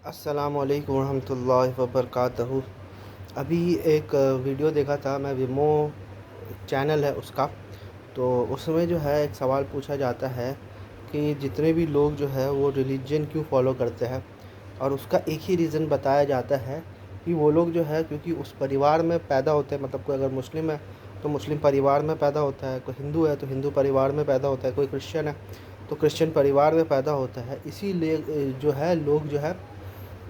अस्सलामुअलैकुम रहमतुल्लाहि वबरकातुहू। अभी एक वीडियो देखा था मैं, विमो चैनल है उसका। तो उसमें जो है एक सवाल पूछा जाता है कि जितने भी लोग जो है वो रिलीजन क्यों फॉलो करते हैं, और उसका एक ही रीज़न बताया जाता है कि वो लोग जो है क्योंकि उस परिवार में पैदा होते हैं। मतलब कोई अगर मुस्लिम है तो मुस्लिम परिवार में पैदा होता है, कोई हिंदू है तो हिंदू परिवार में पैदा होता है, कोई क्रिश्चियन है तो क्रिश्चियन परिवार में पैदा होता है। इसीलिए जो है लोग जो है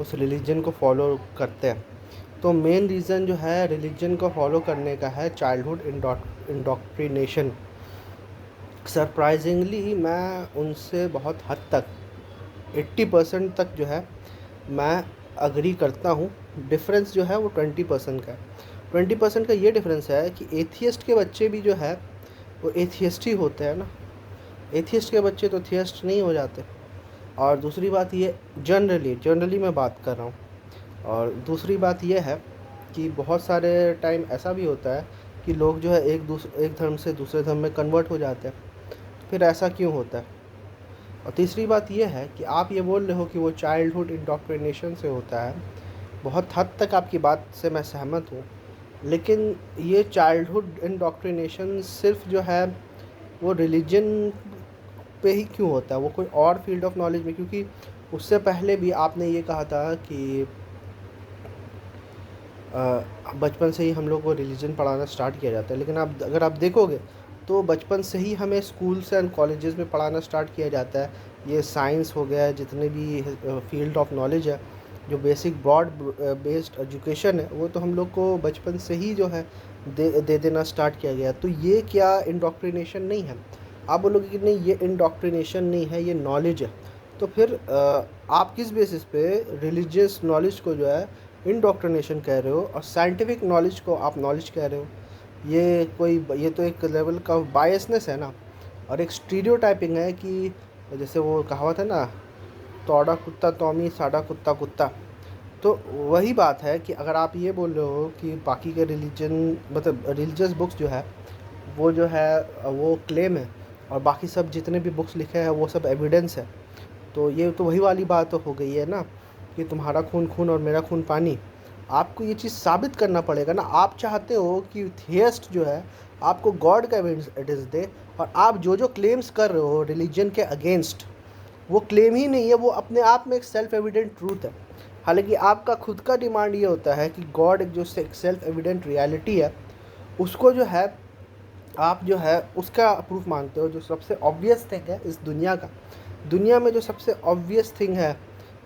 उस रिलीजन को फॉलो करते हैं। तो मेन रीज़न जो है रिलीजन को फॉलो करने का है चाइल्डहुड इंडोक्ट्रिनेशन। सरप्राइजिंगली मैं उनसे बहुत हद तक 80% तक जो है मैं अग्री करता हूँ। डिफरेंस जो है वो 20% का है। 20% का ये डिफरेंस है कि एथियस्ट के बच्चे भी जो है वो एथियस्ट ही होते हैं ना। एथियस्ट के बच्चे तो थियस्ट नहीं हो जाते। और दूसरी बात ये, जनरली मैं बात कर रहा हूँ। और दूसरी बात यह है कि बहुत सारे टाइम ऐसा भी होता है कि लोग जो है एक धर्म से दूसरे धर्म में कन्वर्ट हो जाते हैं। तो फिर ऐसा क्यों होता है? और तीसरी बात यह है कि आप ये बोल रहे हो कि वो चाइल्डहुड इंडोक्ट्रिनेशन से होता है। बहुत हद तक आपकी बात से मैं सहमत हूँ, लेकिन ये चाइल्डहुड इंडोक्ट्रिनेशन सिर्फ जो है वो रिलीजन पे ही क्यों होता है? वो कोई और फील्ड ऑफ नॉलेज में? क्योंकि उससे पहले भी आपने ये कहा था कि बचपन से ही हम लोग को रिलीजन पढ़ाना स्टार्ट किया जाता है। लेकिन आप अगर आप देखोगे तो बचपन से ही हमें स्कूल्स एंड कॉलेजेस में पढ़ाना स्टार्ट किया जाता है। ये साइंस हो गया, जितने भी फील्ड ऑफ नॉलेज है, जो बेसिक ब्रॉड बेस्ड एजुकेशन है, वो तो हम लोग को बचपन से ही जो है दे देना स्टार्ट किया गया। तो ये क्या इंडोक्ट्रिनेशन नहीं है? आप बोलोगे कि नहीं ये इंडोक्ट्रिनेशन नहीं है, ये नॉलेज है। तो फिर आप किस बेसिस पे रिलीजियस नॉलेज को जो है इंडोक्ट्रिनेशन कह रहे हो और साइंटिफिक नॉलेज को आप नॉलेज कह रहे हो? ये तो एक लेवल का बायसनेस है ना, और एक स्टीरियोटाइपिंग है कि जैसे वो कहावत है ना, तौड़ा कुत्ता तौमी साड़ा कुत्ता कुत्ता। तो वही बात है कि अगर आप ये बोल रहे हो कि बाकी के रिलीजन, मतलब रिलीजियस बुक्स जो है वो जो है वो क्लेम है, और बाकी सब जितने भी बुक्स लिखे हैं वो सब एविडेंस है, तो ये तो वही वाली बात तो हो गई है ना कि तुम्हारा खून खून और मेरा खून पानी। आपको ये चीज़ साबित करना पड़ेगा ना। आप चाहते हो कि थियस्ट जो है आपको गॉड का एविडेंस दे, और आप जो जो क्लेम्स कर रहे हो रिलीजन के अगेंस्ट, वो क्लेम ही नहीं है, वो अपने आप में एक सेल्फ एविडेंट ट्रूथ है। हालांकि आपका खुद का डिमांड ये होता है कि गॉड एक जो सेल्फ एविडेंट रियलिटी है, उसको जो है आप जो है उसका प्रूफ मानते हो। जो सबसे ऑब्वियस थिंग है इस दुनिया में जो सबसे ऑब्वियस थिंग है,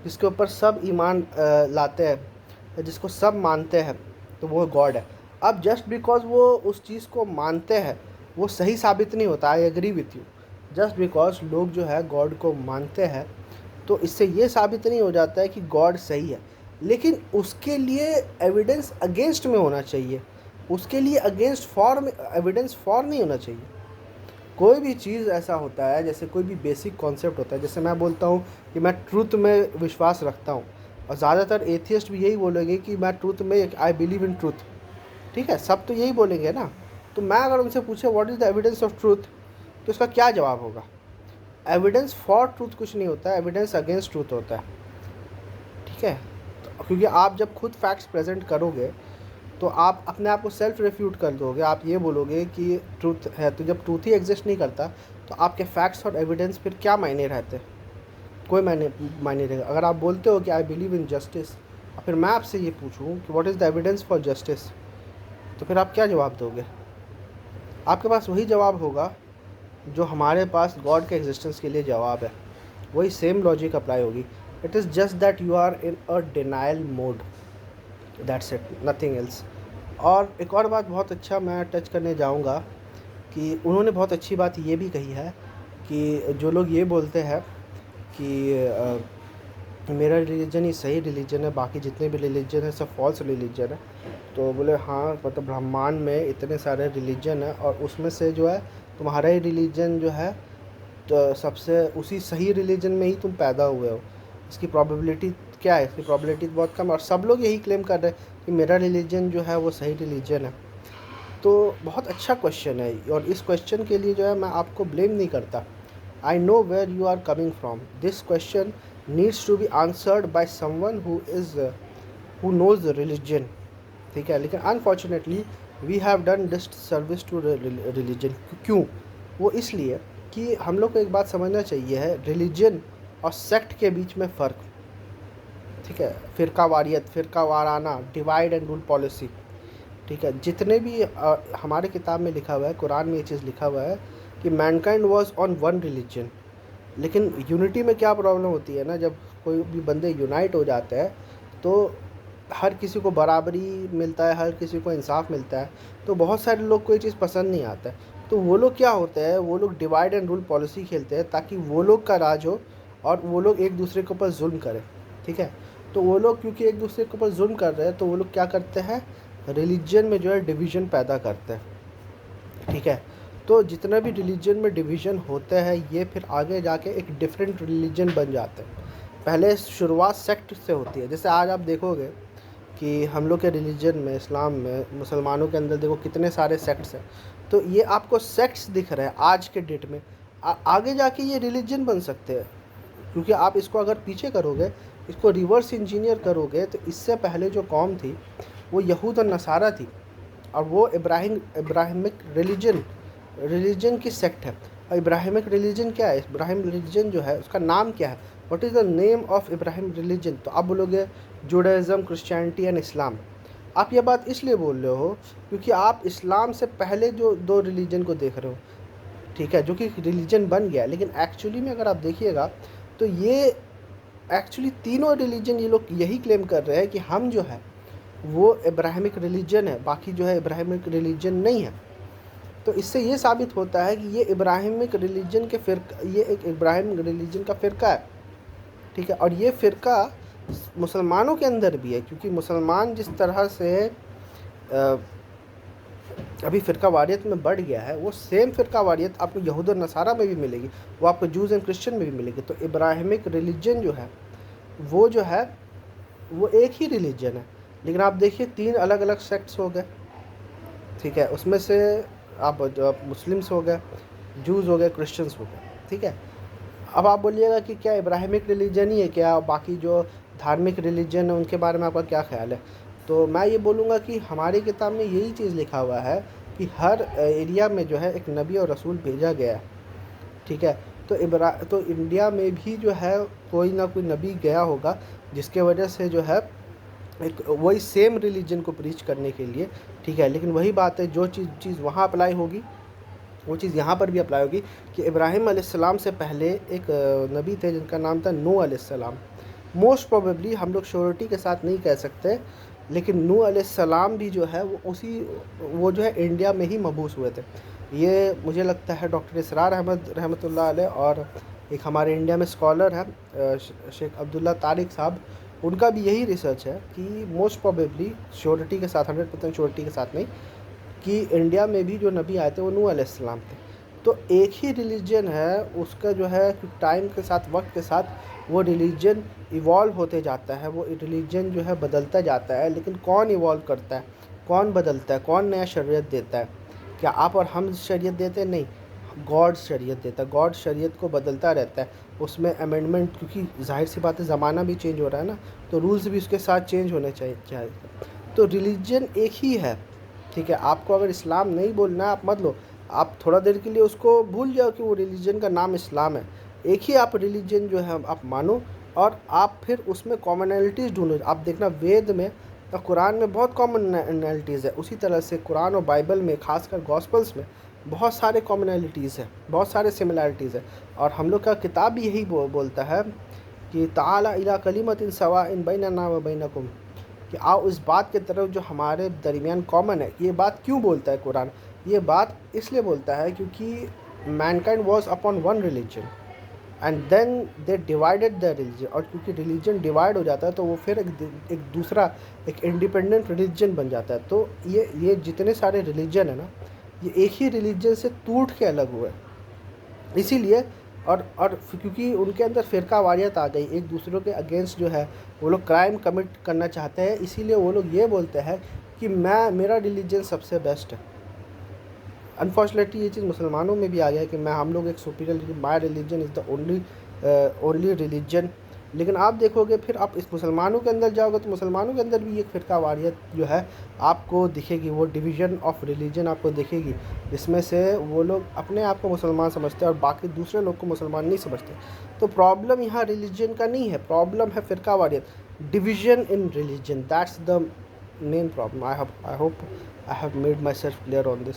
जिसके ऊपर सब ईमान लाते हैं, जिसको सब मानते हैं, तो वो गॉड है। अब जस्ट बिकॉज वो उस चीज़ को मानते हैं वो सही साबित नहीं होता। I agree with you. Just because लोग जो है गॉड को मानते हैं तो इससे ये साबित नहीं हो जाता है कि गॉड सही है। लेकिन उसके लिए एविडेंस अगेंस्ट में होना चाहिए, उसके लिए अगेंस्ट फॉर में एविडेंस फॉर नहीं होना चाहिए। कोई भी चीज़ ऐसा होता है, जैसे कोई भी बेसिक कॉन्सेप्ट होता है, जैसे मैं बोलता हूँ कि मैं ट्रूथ में विश्वास रखता हूँ, और ज़्यादातर एथियस्ट भी यही बोलेंगे कि मैं ट्रूथ में, आई बिलीव इन ट्रूथ। ठीक है, सब तो यही बोलेंगे ना। तो मैं अगर उनसे पूछे what is the evidence of truth, तो इसका क्या जवाब होगा? एविडेंस फॉर ट्रूथ कुछ नहीं होता है, एविडेंस अगेंस्ट ट्रूथ होता है। ठीक है, तो क्योंकि आप जब खुद फैक्ट्स प्रेजेंट करोगे तो आप अपने आप को सेल्फ रिफ्यूट कर दोगे। आप ये बोलोगे कि ट्रूथ है, तो जब ट्रूथ ही एग्जिस्ट नहीं करता तो आपके फैक्ट्स और एविडेंस फिर क्या मायने रहते? कोई मायने रहेगा। अगर आप बोलते हो कि आई बिलीव इन जस्टिस, और फिर मैं आपसे ये पूछूं कि what is the evidence for justice, तो फिर आप क्या जवाब दोगे? आपके पास वही जवाब होगा जो हमारे पास गॉड के एग्जिस्टेंस के लिए जवाब है। वही सेम लॉजिक अप्लाई होगी। It is just that you are in a denial mode, that's it, nothing else. और एक और बात बहुत अच्छा मैं टच करने जाऊंगा कि उन्होंने बहुत अच्छी बात ये भी कही है कि जो लोग ये बोलते हैं कि मेरा रिलीजन ही सही रिलीजन है, बाकी जितने भी रिलीजन है सब फॉल्स रिलीजन है। तो बोले हाँ, मतलब ब्रह्मांड में इतने सारे रिलीजन है और उसमें से जो है तुम्हारा ही रिलीजन जो है तो सबसे उसी सही रिलीजन में ही तुम पैदा हुए हो। इसकी प्रोबेबिलिटी क्या है? इसकी प्रोबेबिलिटी बहुत कम है, और सब लोग यही क्लेम कर रहे हैं कि मेरा रिलीजन जो है वो सही रिलीजन है। तो बहुत अच्छा क्वेश्चन है, और इस क्वेश्चन के लिए जो है मैं आपको ब्लेम नहीं करता। I know where you are coming from. This question needs to be answered by someone who knows religion. ठीक है, लेकिन unfortunately we have done this service to religion. क्यों? वो इसलिए कि हम लोग को एक बात समझना चाहिए है, रिलीजन और सेक्ट के बीच में फ़र्क। ठीक है, फ़िरका वारियत, फ़िरका वाराना, डिवाइड एंड रूल पॉलिसी। ठीक है, जितने भी हमारे किताब में लिखा हुआ है, कुरान में ये चीज़ लिखा हुआ है कि Mankind was on one religion. लेकिन यूनिटी में क्या प्रॉब्लम होती है ना, जब कोई भी बंदे यूनाइट हो जाते हैं तो हर किसी को बराबरी मिलता है, हर किसी को इंसाफ मिलता है, तो बहुत सारे लोग को ये चीज़ पसंद नहीं आता है। तो वो लोग क्या होते हैं, वो लोग डिवाइड एंड रूल पॉलिसी खेलते हैं ताकि वो लोग का राज हो और वो लोग एक दूसरे के ऊपर जुल्म करें। ठीक है, तो वो लोग क्योंकि एक दूसरे के ऊपर जुल्म कर रहे हैं तो वो लोग क्या करते हैं, रिलीजन में जो है डिवीज़न पैदा करते हैं। ठीक है, तो जितना भी रिलीजन में डिवीज़न होते हैं ये फिर आगे जाके एक डिफरेंट रिलीजन बन जाते हैं। पहले शुरुआत सेक्ट से होती है। जैसे आज आप देखोगे कि हम लोग के रिलीजन में, इस्लाम में, मुसलमानों के अंदर देखो कितने सारे सेक्ट्स हैं। तो ये आपको सेक्ट्स दिख रहे हैं आज के डेट में, आगे जाके ये रिलीजन बन सकते हैं। क्योंकि आप इसको अगर पीछे करोगे, इसको रिवर्स इंजीनियर करोगे, तो इससे पहले जो कौम थी वो यहूद और नसारा थी, और वो इब्राहिमिक रिलीजन की सेक्ट है। और इब्राहिमिक रिलीजन क्या है, इब्राहिम रिलीजन जो है उसका नाम क्या है, what is the name of Ibrahim religion? तो आप बोलोगे जुडाइज़म, क्रिश्चियनिटी एंड इस्लाम। आप ये बात इसलिए बोल रहे हो क्योंकि आप इस्लाम से पहले जो दो रिलीजन को देख रहे हो। ठीक है, जो कि रिलीजन बन गया, लेकिन एक्चुअली में अगर आप देखिएगा तो ये एक्चुअली तीनों रिलीजन ये लोग यही क्लेम कर रहे हैं कि हम जो है वो इब्राहिमिक रिलीजन है, बाकी जो है इब्राहिमिक रिलीजन नहीं है। तो इससे ये साबित होता है कि ये इब्राहिमिक रिलीजन के ये एक इब्राहिम रिलीजन का फ़िरका है। ठीक है, और ये फ़िरका मुसलमानों के अंदर भी है, क्योंकि मुसलमान जिस तरह से अभी फ़िरका वारियत में बढ़ गया है, वो सेम फ़िरका वारियत आपको यहूद और नसारा में भी मिलेगी, वो आपको जूज़ एंड क्रिश्चियन में भी मिलेगी। तो इब्राहिमिक रिलीजन जो है वो एक ही रिलीजन है, लेकिन आप देखिए 3 अलग अलग सेक्ट्स हो गए। ठीक है, उसमें से आप मुस्लिम्स हो गए, जूज़ हो गए, क्रिश्चियंस हो गए। ठीक है, अब आप बोलिएगा कि क्या इब्राहिमिक रिलीजन ही है क्या, बाकी जो धार्मिक रिलीजन है उनके बारे में आपका क्या ख्याल है? तो मैं ये बोलूँगा कि हमारी किताब में यही चीज़ लिखा हुआ है कि हर एरिया में जो है एक नबी और रसूल भेजा गया है। ठीक है, तो इंडिया में भी जो है कोई ना कोई नबी गया होगा, जिसके वजह से जो है एक वही सेम रिलीजन को प्रीच करने के लिए। ठीक है, लेकिन वही बात है, जो चीज़ वहाँ अप्लाई होगी वो चीज़ यहाँ पर भी अप्लाई होगी कि इब्राहिम अलैहिस्सलाम से पहले एक नबी थे जिनका नाम था नूह अलैहिस्सलाम। मोस्ट प्रोबेबली हम लोग श्योरिटी के साथ नहीं कह सकते, लेकिन नूह अलैहिस्सलाम भी जो है वो जो है इंडिया में ही मबूस हुए थे। ये मुझे लगता है डॉक्टर इसरार अहमद रहमतुल्लाह अलैह और एक हमारे इंडिया में स्कॉलर है शेख अब्दुल्ला तारिक साहब, उनका भी यही रिसर्च है कि मोस्ट प्रोबेबली श्योरिटी के साथ, 100% श्योरिटी के साथ नहीं, कि इंडिया में भी जो नबी आए थे वो नूह अलैहिस्सलाम थे। तो एक ही रिलीजन है, उसका जो है टाइम के साथ, वक्त के साथ वो रिलीजन इवॉल्व होते जाता है, वो रिलीजन जो है बदलता जाता है। लेकिन कौन इवॉल्व करता है, कौन बदलता है, कौन नया शरीयत देता है? क्या आप और हम शरीयत देते हैं? नहीं, गॉड शरीयत देता है। गॉड शरीयत को बदलता रहता है, उसमें अमेंडमेंट, क्योंकि जाहिर सी बात है ज़माना भी चेंज हो रहा है ना, तो रूल्स भी उसके साथ चेंज होने चाहिए। तो रिलीजन एक ही है। ठीक है, आपको अगर इस्लाम नहीं बोलना है, आप मत लो, आप थोड़ा देर के लिए उसको भूल जाओ कि वो रिलीजन का नाम इस्लाम है। एक ही आप रिलीजन जो है आप मानो, और आप फिर उसमें कॉमनैलिटीज़ ढूंढो। आप देखना वेद में और कुरान में बहुत कॉमनैलिटीज़ है, उसी तरह से कुरान और बाइबल में, खासकर गॉस्पल्स में बहुत सारे कॉमनैलिटीज़ है, बहुत सारे सिमिलैरिटीज़ है। और हम लोग का किताब भी यही बोलता है कि ताला इला कलिमतिन सवाइन बैनना व बैनकुम, कि आओ इस बात की तरफ जो हमारे दरमियान कॉमन है। ये बात क्यों बोलता है कुरान? ये बात इसलिए बोलता है क्योंकि mankind was upon one religion and then they divided the religion, और क्योंकि रिलीजन डिवाइड हो जाता है तो वो फिर एक दूसरा एक इंडिपेंडेंट रिलीजन बन जाता है। तो ये जितने सारे रिलीजन है ना, ये एक ही रिलीजन से टूट के अलग हुए, इसीलिए। और क्योंकि उनके अंदर फ़िरका वारियत आ गई, एक दूसरे के अगेंस्ट जो है वो लोग क्राइम कमिट करना चाहते हैं, इसीलिए वो लोग ये बोलते हैं कि मेरा रिलीजन सबसे बेस्ट है। अनफॉर्चुनेटली ये चीज़ मुसलमानों में भी आ गया है कि हम लोग एक superior, my religion is the only religion. लेकिन आप देखोगे फिर आप इस मुसलमानों के अंदर जाओगे तो मुसलमानों के अंदर भी एक फ़िरका वारियत जो है आपको दिखेगी, वो डिवीज़न ऑफ रिलीजन आपको दिखेगी, जिसमें से वो लोग अपने आप को मुसलमान समझते हैं और बाकी दूसरे लोग को मुसलमान नहीं समझते। तो प्रॉब्लम यहाँ रिलीजन का नहीं है, प्रॉब्लम है फ़िरका वारियत, division in religion, that's the main problem. I hope I have made myself clear on this.